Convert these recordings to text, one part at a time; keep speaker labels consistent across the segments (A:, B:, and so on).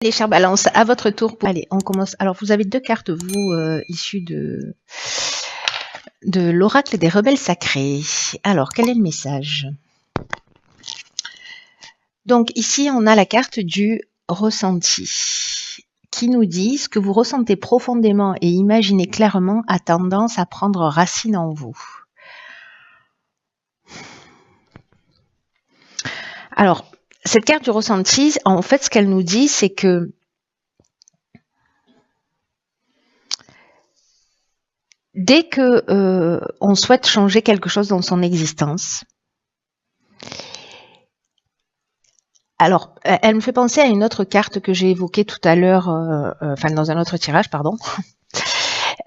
A: Les chers balances, à votre tour. Allez, on commence. Alors, vous avez deux cartes, vous, issues de l'oracle des rebelles sacrés. Alors, quel est le message? Donc, ici, on a la carte du ressenti qui nous dit ce que vous ressentez profondément et imaginez clairement a tendance à prendre racine en vous. Alors, cette carte du ressenti, en fait, ce qu'elle nous dit, c'est que dès que on souhaite changer quelque chose dans son existence, alors, elle me fait penser à une autre carte que j'ai évoquée tout à l'heure, enfin dans un autre tirage, pardon.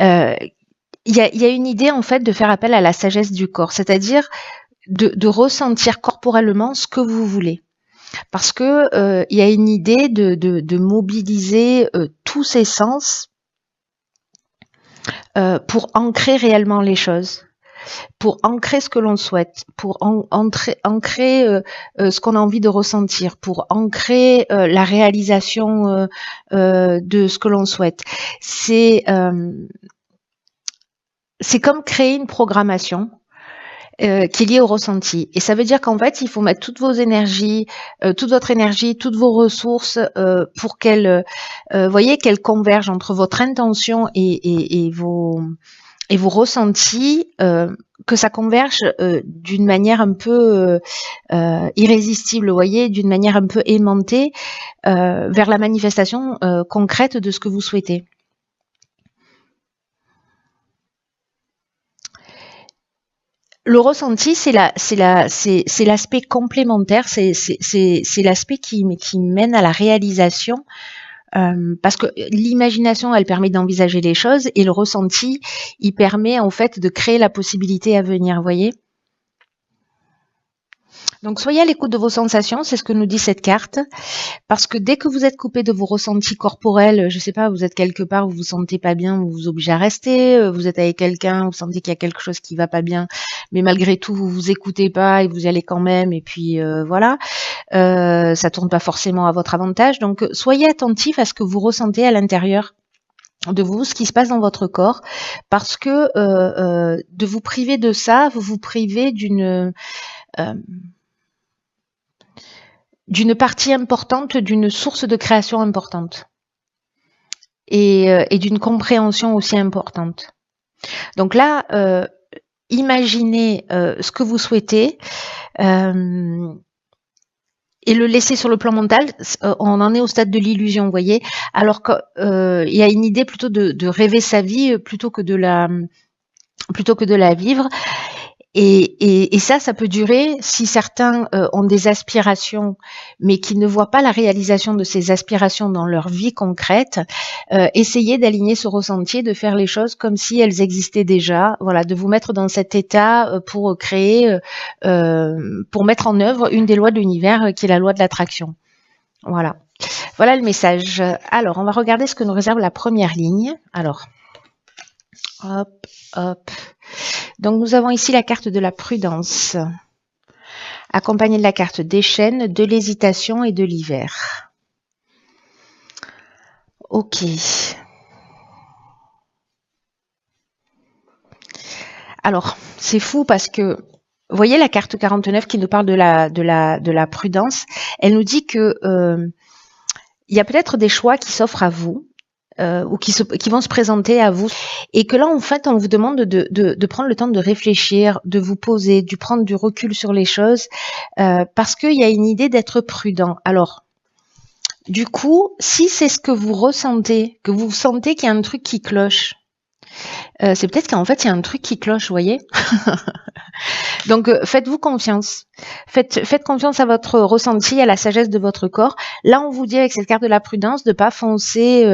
A: Il y a une idée en fait de faire appel à la sagesse du corps, c'est-à-dire de ressentir corporellement ce que vous voulez. Parce que il y a une idée de mobiliser tous ses sens pour ancrer réellement les choses, pour ancrer ce que l'on souhaite, pour ancrer ce qu'on a envie de ressentir, pour ancrer la réalisation de ce que l'on souhaite. C'est comme créer une programmation qui est liée au ressenti. Et ça veut dire qu'en fait, il faut mettre toutes vos énergies, toute votre énergie, toutes vos ressources pour qu'elles convergent entre votre intention et vos ressentis, que ça converge d'une manière un peu irrésistible, vous voyez, d'une manière un peu aimantée vers la manifestation concrète de ce que vous souhaitez. Le ressenti, c'est l'aspect complémentaire, c'est l'aspect qui mène à la réalisation, parce que l'imagination, elle permet d'envisager les choses, et le ressenti, il permet en fait de créer la possibilité à venir, vous voyez. Donc soyez à l'écoute de vos sensations, c'est ce que nous dit cette carte, parce que dès que vous êtes coupé de vos ressentis corporels, je sais pas, vous êtes quelque part, vous vous sentez pas bien, vous vous obligez à rester, vous êtes avec quelqu'un, vous sentez qu'il y a quelque chose qui va pas bien, mais malgré tout vous vous écoutez pas et vous y allez quand même, et puis voilà, ça tourne pas forcément à votre avantage. Donc soyez attentif à ce que vous ressentez à l'intérieur de vous, ce qui se passe dans votre corps, parce que de vous priver de ça, vous vous privez d'une partie importante, d'une source de création importante et d'une compréhension aussi importante. Donc là, imaginez ce que vous souhaitez et le laisser sur le plan mental. On en est au stade de l'illusion, vous voyez, alors qu'il y a une idée plutôt de rêver sa vie plutôt que de la vivre. Et ça peut durer si certains ont des aspirations, mais qui ne voient pas la réalisation de ces aspirations dans leur vie concrète. Essayez d'aligner ce ressenti, de faire les choses comme si elles existaient déjà. Voilà, de vous mettre dans cet état pour créer, pour mettre en œuvre une des lois de l'univers qui est la loi de l'attraction. Voilà. Voilà le message. Alors, on va regarder ce que nous réserve la première ligne. Alors, hop, hop. Donc, nous avons ici la carte de la prudence, accompagnée de la carte des chênes, de l'hésitation et de l'hiver. Ok. Alors, c'est fou parce que, vous voyez la carte 49 qui nous parle de la prudence, elle nous dit que il y a peut-être des choix qui s'offrent à vous, ou qui vont se présenter à vous, et que là en fait on vous demande de prendre le temps de réfléchir, de vous poser, de prendre du recul sur les choses, parce qu'il y a une idée d'être prudent. Alors du coup, si c'est ce que vous ressentez, que vous sentez qu'il y a un truc qui cloche, c'est peut-être qu'en fait il y a un truc qui cloche, vous voyez. Donc faites-vous confiance, faites confiance à votre ressenti, à la sagesse de votre corps. Là on vous dit avec cette carte de la prudence de pas foncer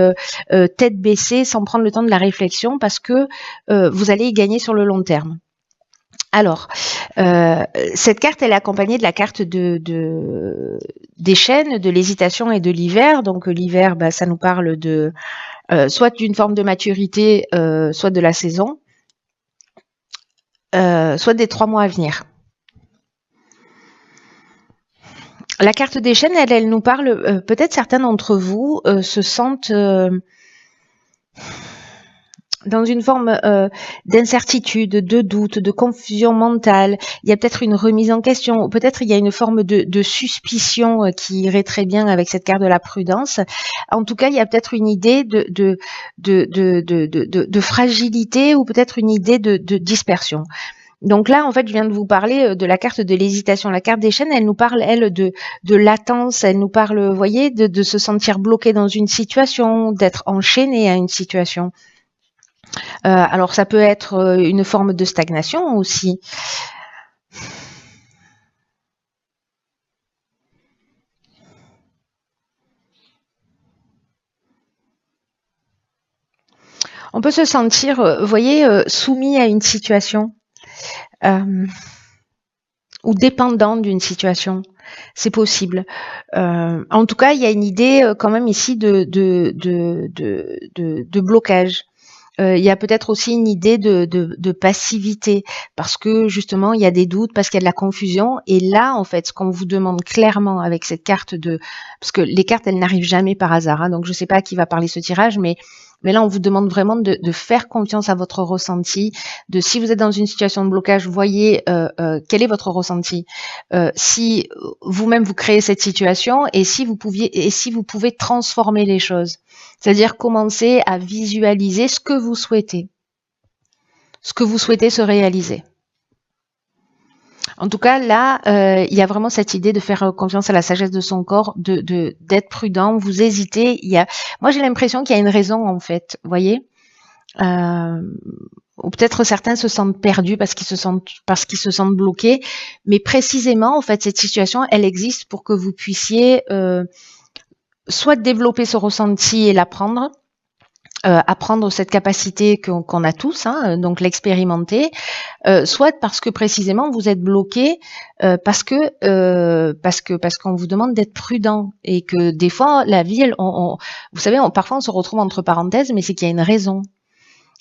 A: tête baissée sans prendre le temps de la réflexion, parce que vous allez y gagner sur le long terme. Alors, cette carte, elle est accompagnée de la carte des chênes, de l'hésitation et de l'hiver. Donc l'hiver, ça nous parle de soit d'une forme de maturité, soit de la saison, soit des 3 mois à venir. La carte des chaînes, elle nous parle, peut-être certains d'entre vous se sentent dans une forme d'incertitude, de doute, de confusion mentale. Il y a peut-être une remise en question, ou peut-être il y a une forme de suspicion qui irait très bien avec cette carte de la prudence. En tout cas, il y a peut-être une idée de fragilité, ou peut-être une idée de dispersion. Donc là, en fait, je viens de vous parler de la carte de l'hésitation. La carte des chaînes, elle nous parle, elle, de latence. Elle nous parle, vous voyez, de se sentir bloqué dans une situation, d'être enchaîné à une situation. Alors, ça peut être une forme de stagnation aussi. On peut se sentir, vous voyez, soumis à une situation. Ou dépendant d'une situation, c'est possible. En tout cas, il y a une idée quand même ici de blocage. Il y a peut-être aussi une idée de passivité, parce que justement il y a des doutes, parce qu'il y a de la confusion. Et là, en fait, ce qu'on vous demande clairement avec cette carte parce que les cartes, elles n'arrivent jamais par hasard, hein, donc je ne sais pas à qui va parler ce tirage, mais là, on vous demande vraiment de faire confiance à votre ressenti, de si vous êtes dans une situation de blocage, voyez quel est votre ressenti. Si vous-même vous créez cette situation, et si vous pouvez transformer les choses. C'est-à-dire commencer à visualiser ce que vous souhaitez se réaliser. En tout cas, là, il y a vraiment cette idée de faire confiance à la sagesse de son corps, d'être prudent. Vous hésitez. Moi, j'ai l'impression qu'il y a une raison, en fait. Vous voyez, ou peut-être certains se sentent perdus parce qu'ils se sentent bloqués. Mais précisément, en fait, cette situation, elle existe pour que vous puissiez soit développer ce ressenti et l'apprendre. Apprendre cette capacité qu'on a tous, hein, donc l'expérimenter, soit parce que précisément vous êtes bloqué parce qu'on vous demande d'être prudent, et que des fois la vie, vous savez, parfois on se retrouve entre parenthèses, mais c'est qu'il y a une raison.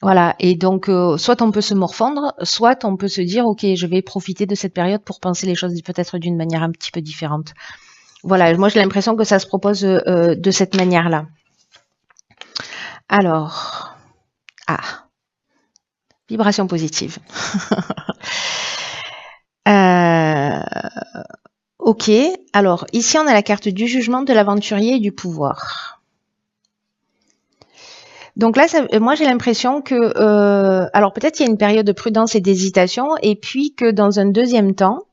A: Voilà, et donc soit on peut se morfondre, soit on peut se dire ok, je vais profiter de cette période pour penser les choses peut-être d'une manière un petit peu différente. Voilà, moi j'ai l'impression que ça se propose de cette manière-là. Alors, vibration positive. Ok, alors ici on a la carte du jugement, de l'aventurier et du pouvoir. Donc là, moi j'ai l'impression que, alors peut-être il y a une période de prudence et d'hésitation, et puis que dans un deuxième temps,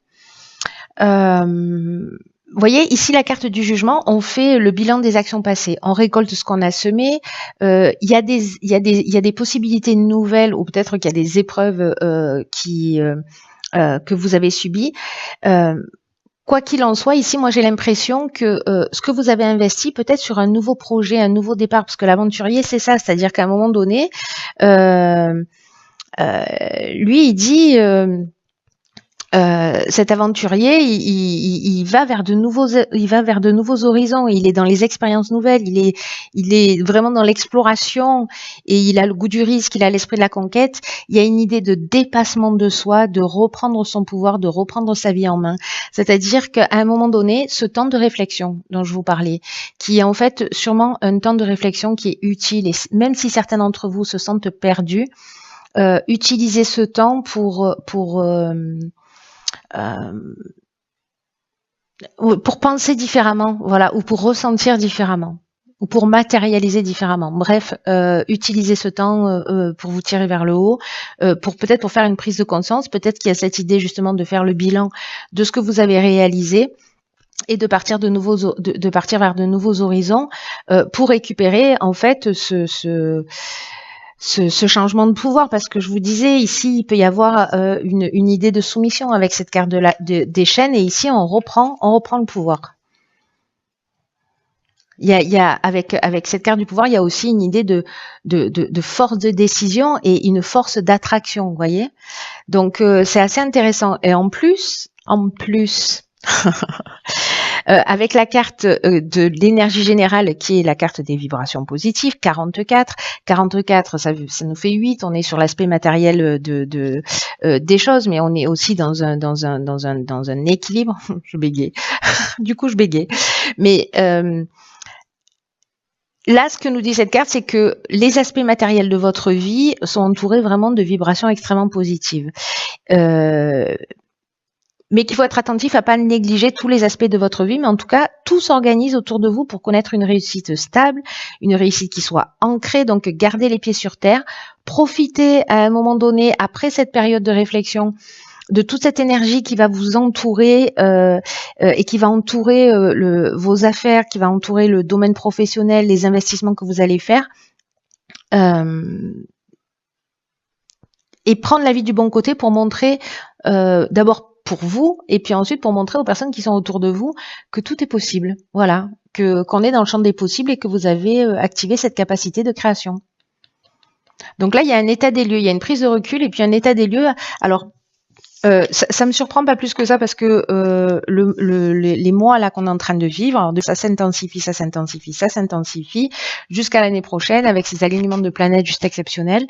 A: vous voyez, ici, la carte du jugement, on fait le bilan des actions passées. On récolte ce qu'on a semé. Il y a des possibilités nouvelles, ou peut-être qu'il y a des épreuves que vous avez subies. Quoi qu'il en soit, ici, moi, j'ai l'impression que ce que vous avez investi, peut-être sur un nouveau projet, un nouveau départ, parce que l'aventurier, c'est ça, c'est-à-dire qu'à un moment donné, lui, il dit... cet aventurier, il va vers de nouveaux horizons. Il est dans les expériences nouvelles. Il est vraiment dans l'exploration, et il a le goût du risque. Il a l'esprit de la conquête. Il y a une idée de dépassement de soi, de reprendre son pouvoir, de reprendre sa vie en main. C'est-à-dire qu'à un moment donné, ce temps de réflexion dont je vous parlais, qui est en fait sûrement un temps de réflexion qui est utile, et même si certains d'entre vous se sentent perdus, utilisez ce temps pour penser différemment, voilà, ou pour ressentir différemment, ou pour matérialiser différemment. Bref, utilisez ce temps pour vous tirer vers le haut, pour faire une prise de conscience. Peut-être qu'il y a cette idée justement de faire le bilan de ce que vous avez réalisé, et de partir vers de nouveaux horizons pour récupérer en fait ce changement de pouvoir, parce que je vous disais, ici, il peut y avoir une idée de soumission avec cette carte des chaînes, et ici, on reprend le pouvoir. Il y a avec cette carte du pouvoir, il y a aussi une idée de force de décision et une force d'attraction, vous voyez. Donc, c'est assez intéressant. Et en plus, Avec la carte de l'énergie générale qui est la carte des vibrations positives, 44. 44, ça nous fait 8. On est sur l'aspect matériel des choses, mais on est aussi dans un équilibre. Je bégaye. Du coup, je bégaye. Mais là, ce que nous dit cette carte, c'est que les aspects matériels de votre vie sont entourés vraiment de vibrations extrêmement positives. Mais qu'il faut être attentif à pas négliger tous les aspects de votre vie, mais en tout cas, tout s'organise autour de vous pour connaître une réussite stable, une réussite qui soit ancrée, donc gardez les pieds sur terre, profitez à un moment donné, après cette période de réflexion, de toute cette énergie qui va vous entourer et qui va entourer vos affaires, qui va entourer le domaine professionnel, les investissements que vous allez faire, et prendre la vie du bon côté pour montrer d'abord pour vous et puis ensuite pour montrer aux personnes qui sont autour de vous que tout est possible. Voilà, qu'on est dans le champ des possibles et que vous avez activé cette capacité de création. Donc là, il y a un état des lieux, il y a une prise de recul et puis un état des lieux. Alors, ça me surprend pas plus que ça parce que les mois là qu'on est en train de vivre, alors ça s'intensifie jusqu'à l'année prochaine avec ces alignements de planètes juste exceptionnels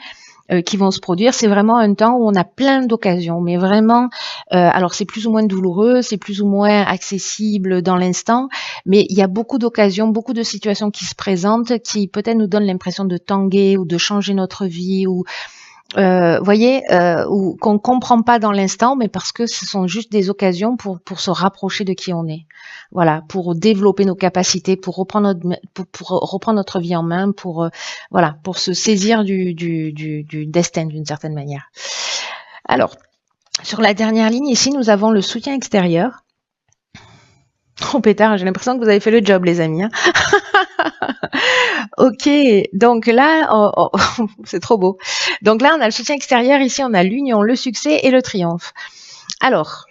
A: qui vont se produire. C'est vraiment un temps où on a plein d'occasions, mais vraiment, alors c'est plus ou moins douloureux, c'est plus ou moins accessible dans l'instant, mais il y a beaucoup d'occasions, beaucoup de situations qui se présentent, qui peut-être nous donnent l'impression de tanguer ou de changer notre vie ou voyez, ou qu'on comprend pas dans l'instant, mais parce que ce sont juste des occasions pour se rapprocher de qui on est. Voilà, pour développer nos capacités, pour reprendre notre vie en main, pour voilà, pour se saisir du destin d'une certaine manière. Alors, sur la dernière ligne ici, nous avons le soutien extérieur. Oh pétard, j'ai l'impression que vous avez fait le job, les amis. Hein. Ok, donc là, c'est trop beau. Donc là, on a le soutien extérieur, ici on a l'union, le succès et le triomphe. Alors,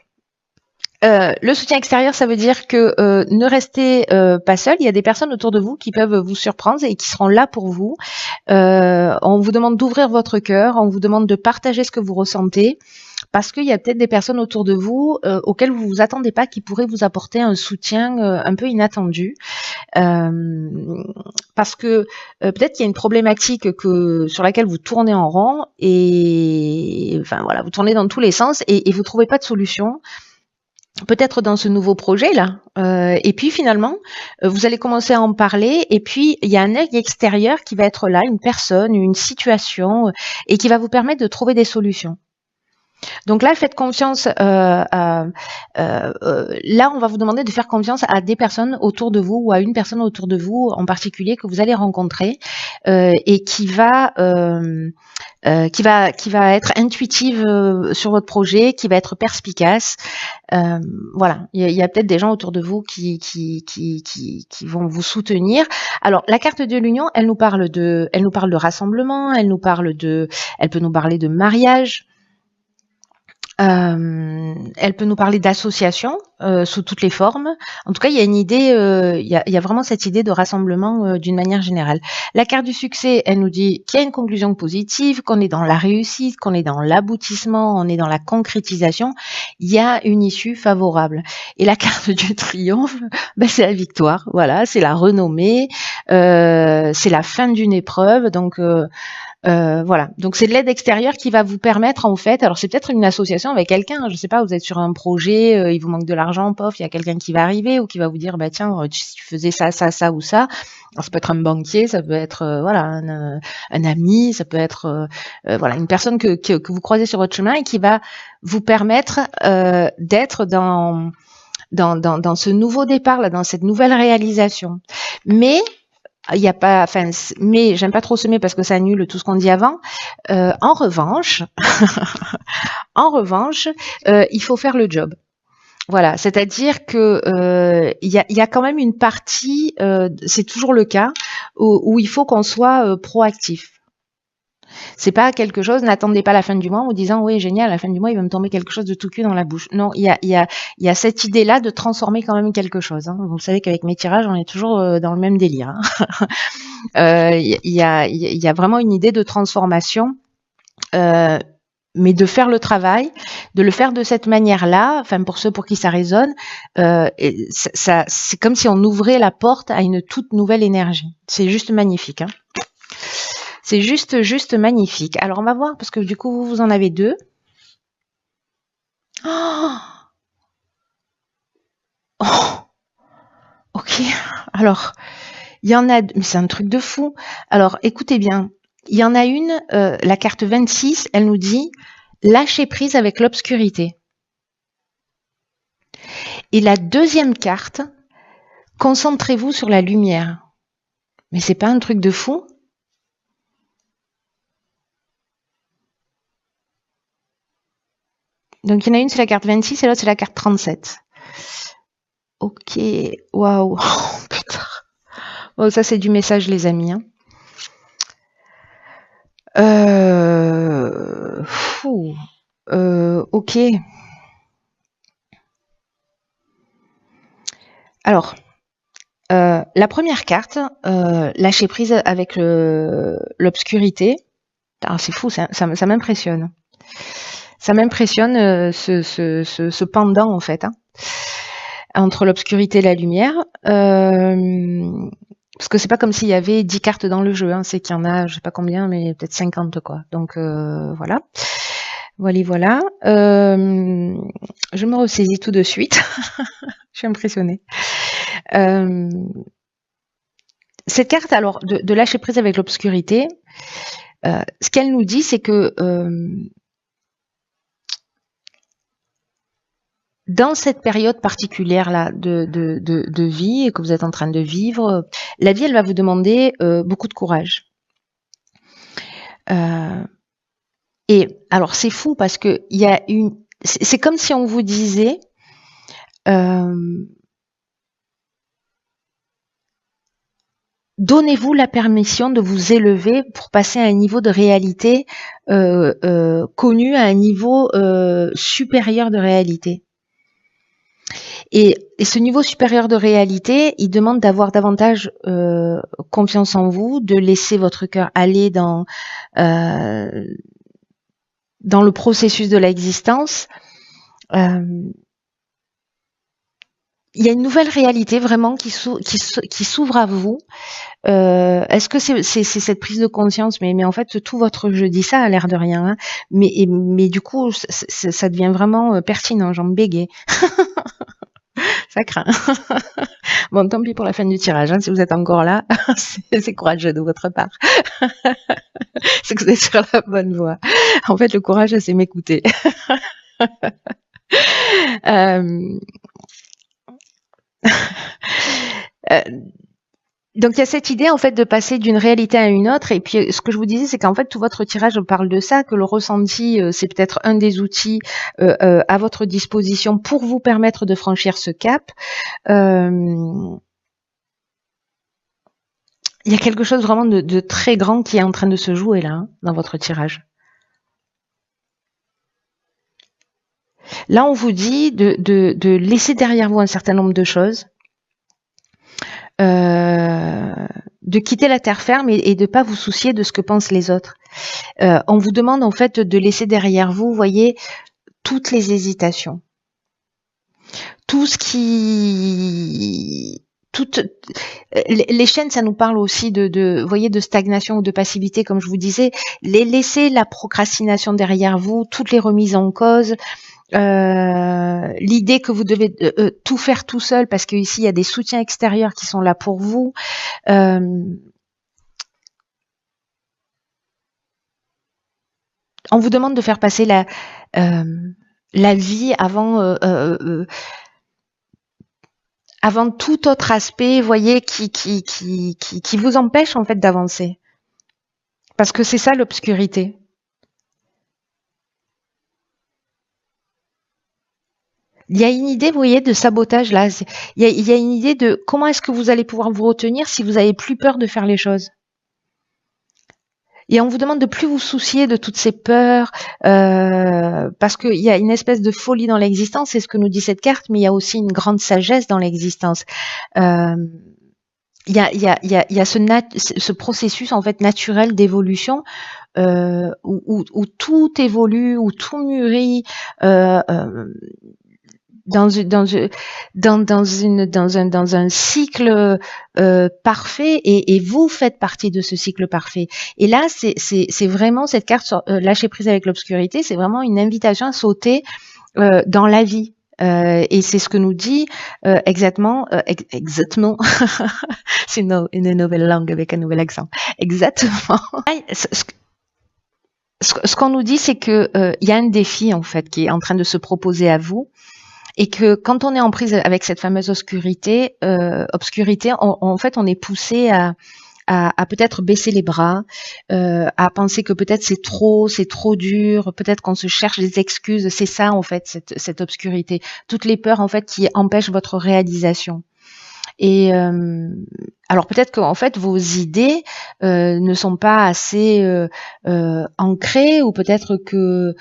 A: le soutien extérieur, ça veut dire que ne restez pas seul. Il y a des personnes autour de vous qui peuvent vous surprendre et qui seront là pour vous. On vous demande d'ouvrir votre cœur, on vous demande de partager ce que vous ressentez. Parce qu'il y a peut-être des personnes autour de vous auxquelles vous vous attendez pas, qui pourraient vous apporter un soutien un peu inattendu. Parce que peut-être qu'il y a une problématique sur laquelle vous tournez en rond et enfin voilà, vous tournez dans tous les sens et vous trouvez pas de solution. Peut-être dans ce nouveau projet là, et puis finalement vous allez commencer à en parler et puis il y a un œil extérieur qui va être là, une personne, une situation et qui va vous permettre de trouver des solutions. Donc là, faites confiance. Là, on va vous demander de faire confiance à des personnes autour de vous ou à une personne autour de vous en particulier que vous allez rencontrer et qui va être intuitive sur votre projet, qui va être perspicace. Voilà, il y a peut-être des gens autour de vous qui vont vous soutenir. Alors, la carte de l'union, elle nous parle de rassemblement, elle peut nous parler de mariage. Elle peut nous parler d'association sous toutes les formes. En tout cas, il y a une idée, il y a vraiment cette idée de rassemblement d'une manière générale. La carte du succès, elle nous dit qu'il y a une conclusion positive, qu'on est dans la réussite, qu'on est dans l'aboutissement, on est dans la concrétisation. Il y a une issue favorable. Et la carte du triomphe, ben, c'est la victoire. Voilà, c'est la renommée, c'est la fin d'une épreuve. Donc voilà, donc c'est de l'aide extérieure qui va vous permettre en fait, alors c'est peut-être une association avec quelqu'un, je sais pas, vous êtes sur un projet, il vous manque de l'argent, pof, il y a quelqu'un qui va arriver ou qui va vous dire bah tiens, si tu faisais ça ou ça, alors ça peut être un banquier, ça peut être voilà un ami, ça peut être voilà une personne que vous croisez sur votre chemin et qui va vous permettre d'être dans ce nouveau départ là, dans cette nouvelle réalisation. Mais il y a pas, enfin, mais j'aime pas trop semer parce que ça annule tout ce qu'on dit avant. En revanche, il faut faire le job. Voilà, c'est-à-dire que il y a quand même une partie, c'est toujours le cas, où il faut qu'on soit proactif. C'est pas quelque chose, n'attendez pas la fin du mois en vous disant oui génial, à la fin du mois il va me tomber quelque chose de tout cul dans la bouche. Non, il y a cette idée-là de transformer quand même quelque chose. Hein. Vous savez qu'avec mes tirages, on est toujours dans le même délire. Hein. Il y a vraiment une idée de transformation. mais de faire le travail, de le faire de cette manière-là, enfin pour ceux pour qui ça résonne, c'est comme si on ouvrait la porte à une toute nouvelle énergie. C'est juste magnifique. Hein. C'est juste magnifique. Alors on va voir, parce que du coup vous en avez deux. Oh, oh, ok, alors il y en a, mais c'est un truc de fou. Alors écoutez bien, il y en a une, la carte 26, elle nous dit lâcher prise avec l'obscurité. Et la deuxième carte, concentrez-vous sur la lumière. Mais c'est pas un truc de fou? Donc il y en a une, c'est la carte 26 et l'autre, c'est la carte 37. Ok, waouh, oh, putain. Oh, ça c'est du message, les amis. Hein. Ok. Alors, la première carte, lâcher prise avec l'obscurité. C'est fou, ça m'impressionne. Ça m'impressionne ce pendant en fait, hein, entre l'obscurité et la lumière. Parce que c'est pas comme s'il y avait 10 cartes dans le jeu, hein, c'est qu'il y en a, je sais pas combien, mais peut-être 50 quoi. Donc voilà. Voilà. Je me ressaisis tout de suite. Je suis impressionnée. Cette carte, alors, de lâcher prise avec l'obscurité, ce qu'elle nous dit, c'est que dans cette période particulière-là de vie que vous êtes en train de vivre, la vie, elle va vous demander beaucoup de courage. Et alors, c'est fou parce que il y a c'est comme si on vous disait donnez-vous la permission de vous élever pour passer à un niveau de réalité connu, à un niveau supérieur de réalité. Et ce niveau supérieur de réalité, il demande d'avoir davantage confiance en vous, de laisser votre cœur aller dans le processus de l'existence. Il y a une nouvelle réalité vraiment qui s'ouvre à vous. Est-ce que c'est cette prise de conscience, mais en fait tout votre jeu dit ça a l'air de rien, hein, mais du coup ça devient vraiment pertinent, j'en bégaye. Ça craint. Bon, tant pis pour la fin du tirage, hein, si vous êtes encore là, c'est courageux de votre part. C'est que vous êtes sur la bonne voie. En fait, le courage, c'est m'écouter. Donc il y a cette idée en fait de passer d'une réalité à une autre, et puis ce que je vous disais, c'est qu'en fait tout votre tirage parle de ça, que le ressenti c'est peut-être un des outils à votre disposition pour vous permettre de franchir ce cap. Il y a quelque chose vraiment de très grand qui est en train de se jouer là, hein, dans votre tirage. Là, on vous dit de laisser derrière vous un certain nombre de choses, de quitter la terre ferme et de pas vous soucier de ce que pensent les autres. On vous demande en fait de laisser derrière vous, voyez, toutes les hésitations, tout ce qui... les chaînes, ça nous parle aussi voyez, de stagnation ou de passivité, comme je vous disais. Laissez la procrastination derrière vous, toutes les remises en cause, l'idée que vous devez tout faire tout seul parce qu'ici il y a des soutiens extérieurs qui sont là pour vous. On vous demande de faire passer la vie avant tout autre aspect, voyez, qui vous empêche en fait d'avancer. Parce que c'est ça l'obscurité. Il y a une idée, vous voyez, de sabotage là. Il y a une idée de comment est-ce que vous allez pouvoir vous retenir si vous avez plus peur de faire les choses. Et on vous demande de plus vous soucier de toutes ces peurs, parce qu'il y a une espèce de folie dans l'existence, c'est ce que nous dit cette carte, mais il y a aussi une grande sagesse dans l'existence. il y a ce processus en fait naturel d'évolution où tout évolue, où tout mûrit dans dans un cycle parfait et vous faites partie de ce cycle parfait. Et là, c'est vraiment cette carte lâcher prise avec l'obscurité, c'est vraiment une invitation à sauter dans la vie. Et c'est ce que nous dit exactement, c'est une nouvelle langue avec un nouvel accent. Exactement. Ce qu'on nous dit, c'est que il y a un défi en fait qui est en train de se proposer à vous, et que quand on est en prise avec cette fameuse obscurité, en fait, on est poussé à peut-être baisser les bras, à penser que peut-être c'est trop dur, peut-être qu'on se cherche des excuses. C'est ça en fait cette obscurité, toutes les peurs en fait qui empêchent votre réalisation. Et alors peut-être qu'en fait vos idées ne sont pas assez ancrées, ou peut-être que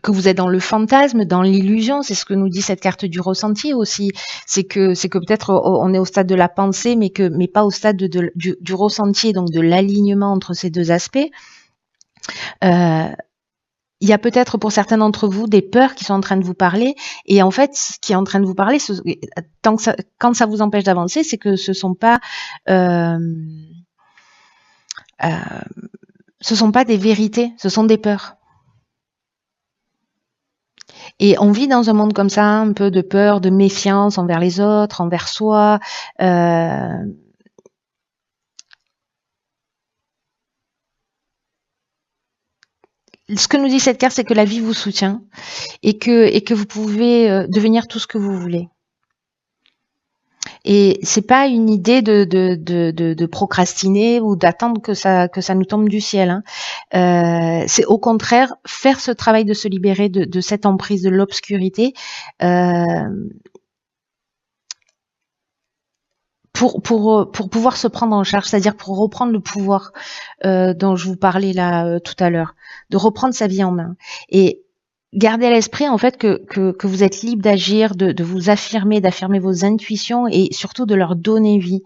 A: vous êtes dans le fantasme, dans l'illusion. C'est ce que nous dit cette carte du ressenti aussi. C'est que peut-être on est au stade de la pensée, mais pas au stade du ressenti, donc de l'alignement entre ces deux aspects. Il y a peut-être pour certains d'entre vous des peurs qui sont en train de vous parler, et en fait, ce qui est en train de vous parler, quand ça vous empêche d'avancer, c'est que ce sont pas des vérités, ce sont des peurs. Et on vit dans un monde comme ça, un peu de peur, de méfiance envers les autres, envers soi. Ce que nous dit cette carte, c'est que la vie vous soutient et que vous pouvez devenir tout ce que vous voulez. Et c'est pas une idée de procrastiner ou d'attendre que ça nous tombe du ciel, hein. C'est au contraire faire ce travail de se libérer de cette emprise de l'obscurité, pour pouvoir se prendre en charge, c'est-à-dire pour reprendre le pouvoir dont je vous parlais là tout à l'heure, de reprendre sa vie en main. Et gardez à l'esprit en fait que vous êtes libre d'agir, de vous affirmer, d'affirmer vos intuitions et surtout de leur donner vie.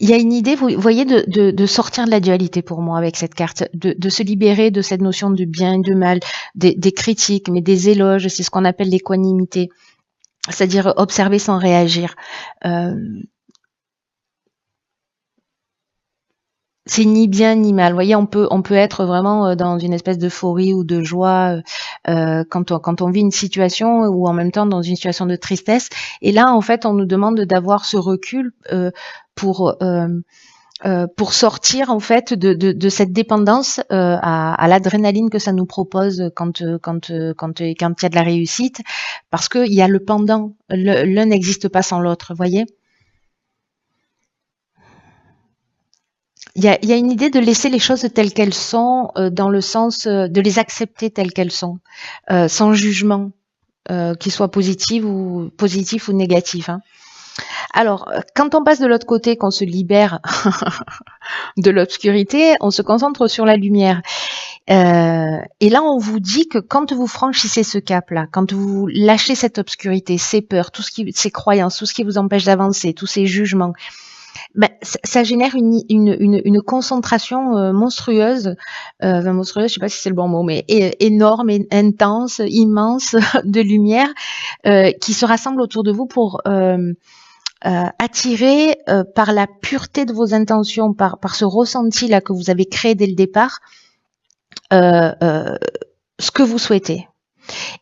A: Il y a une idée, vous voyez, de sortir de la dualité pour moi avec cette carte, de se libérer de cette notion de bien et de mal, des critiques, mais des éloges. C'est ce qu'on appelle l'équanimité, c'est-à-dire observer sans réagir. C'est ni bien ni mal. Vous voyez, on peut être vraiment dans une espèce d'euphorie ou de joie quand on vit une situation, ou en même temps dans une situation de tristesse. Et là, en fait, on nous demande d'avoir ce recul pour sortir en fait de cette dépendance à l'adrénaline que ça nous propose quand il y a de la réussite, parce qu'il y a le pendant. L'un n'existe pas sans l'autre, voyez. Il y a une idée de laisser les choses telles qu'elles sont, dans le sens de les accepter telles qu'elles sont, sans jugement, qu'il soit positif ou négatif, hein. Alors, quand on passe de l'autre côté, qu'on se libère de l'obscurité, on se concentre sur la lumière. Et là, on vous dit que quand vous franchissez ce cap-là, quand vous lâchez cette obscurité, ces peurs, ces croyances, tout ce qui vous empêche d'avancer, tous ces jugements, ben, ça génère une concentration monstrueuse, monstrueuse, je sais pas si c'est le bon mot, mais énorme, intense, immense de lumière qui se rassemble autour de vous pour attirer par la pureté de vos intentions, par ce ressenti là que vous avez créé dès le départ, ce que vous souhaitez.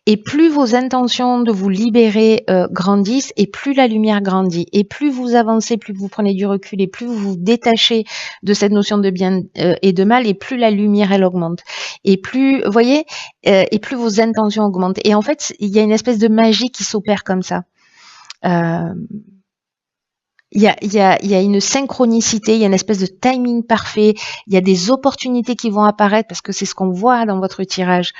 A: Et plus vos intentions de vous libérer grandissent, et plus la lumière grandit. Et plus vous avancez, plus vous prenez du recul, et plus vous vous détachez de cette notion de bien et de mal, et plus la lumière, elle augmente. Et plus, vous voyez, et plus vos intentions augmentent. Et en fait, il y a une espèce de magie qui s'opère comme ça. Il y a une synchronicité, il y a une espèce de timing parfait, il y a des opportunités qui vont apparaître, parce que c'est ce qu'on voit dans votre tirage.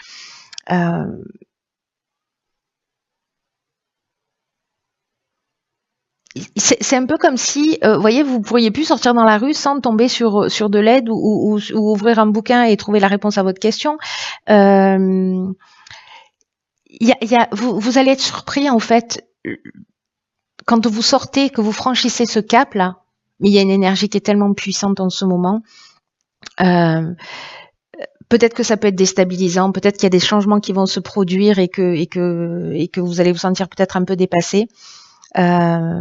A: C'est un peu comme si, vous voyez, vous pourriez plus sortir dans la rue sans tomber sur de l'aide, ou ouvrir un bouquin et trouver la réponse à votre question. vous allez être surpris en fait quand vous sortez, que vous franchissez ce cap là. Mais il y a une énergie qui est tellement puissante en ce moment. Euh, Peut-être que ça peut être déstabilisant, peut-être qu'il y a des changements qui vont se produire et que vous allez vous sentir peut-être un peu dépassé. Euh,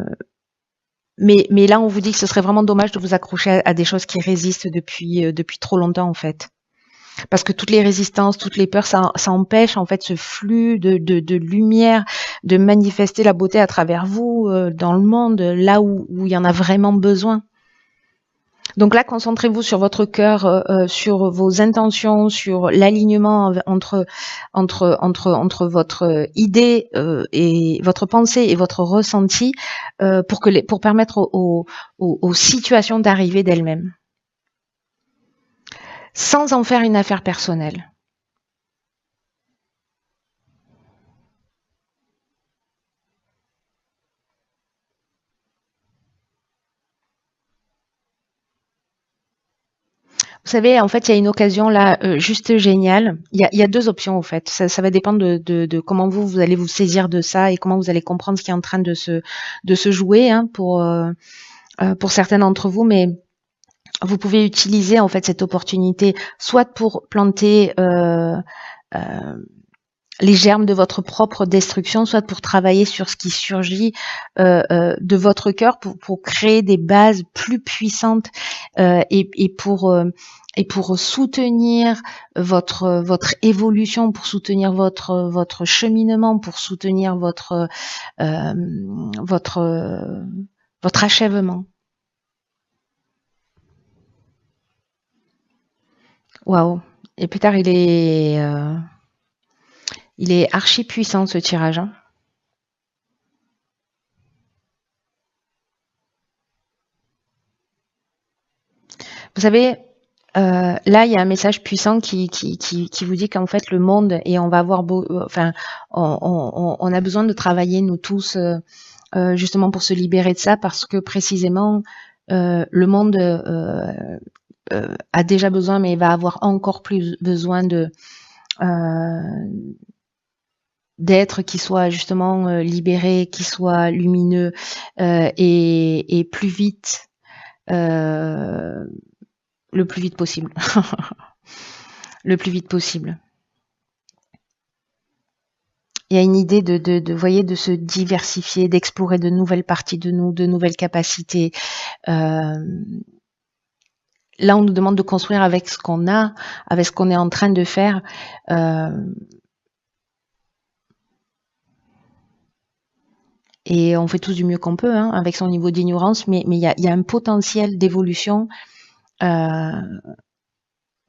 A: mais là, on vous dit que ce serait vraiment dommage de vous accrocher à des choses qui résistent depuis trop longtemps en fait. Parce que toutes les résistances, toutes les peurs, ça empêche en fait ce flux de lumière, de manifester la beauté à travers vous, dans le monde, là où il y en a vraiment besoin. Donc là, concentrez-vous sur votre cœur, sur vos intentions, sur l'alignement entre votre idée et votre pensée et votre ressenti, pour permettre aux situations d'arriver d'elles-mêmes, sans en faire une affaire personnelle. Vous savez, en fait, il y a une occasion là, juste géniale. Il y a 2 options, en fait. Ça va dépendre de comment vous allez vous saisir de ça et comment vous allez comprendre ce qui est en train de se jouer, hein, pour certains d'entre vous. Mais vous pouvez utiliser, en fait, cette opportunité soit pour planter, heu, les germes de votre propre destruction, soit pour travailler sur ce qui surgit de votre cœur pour créer des bases plus puissantes et pour soutenir votre évolution, pour soutenir votre cheminement, pour soutenir euh, votre votre achèvement. Waouh! Et plus tard, il est archi puissant ce tirage, hein. Vous savez, là, il y a un message puissant qui vous dit qu'en fait, le monde, et on va avoir enfin, on a besoin de travailler, nous tous, justement pour se libérer de ça, parce que précisément, le monde a déjà besoin, mais il va avoir encore plus besoin d'êtres qui soient justement libérés, qui soient lumineux et plus vite. euh, le plus vite possible. Le plus vite possible. Il y a une idée voyez, de se diversifier, d'explorer de nouvelles parties de nous, de nouvelles capacités. Euh, Là, on nous demande de construire avec ce qu'on a, avec ce qu'on est en train de faire. Euh, et on fait tous du mieux qu'on peut, hein, avec son niveau d'ignorance, mais il y a un potentiel d'évolution euh,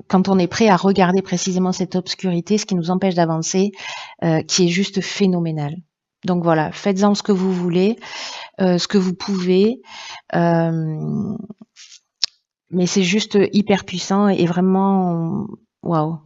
A: quand on est prêt à regarder précisément cette obscurité, ce qui nous empêche d'avancer, qui est juste phénoménal. Donc voilà, faites-en ce que vous voulez, ce que vous pouvez, euh, mais c'est juste hyper puissant et vraiment, waouh.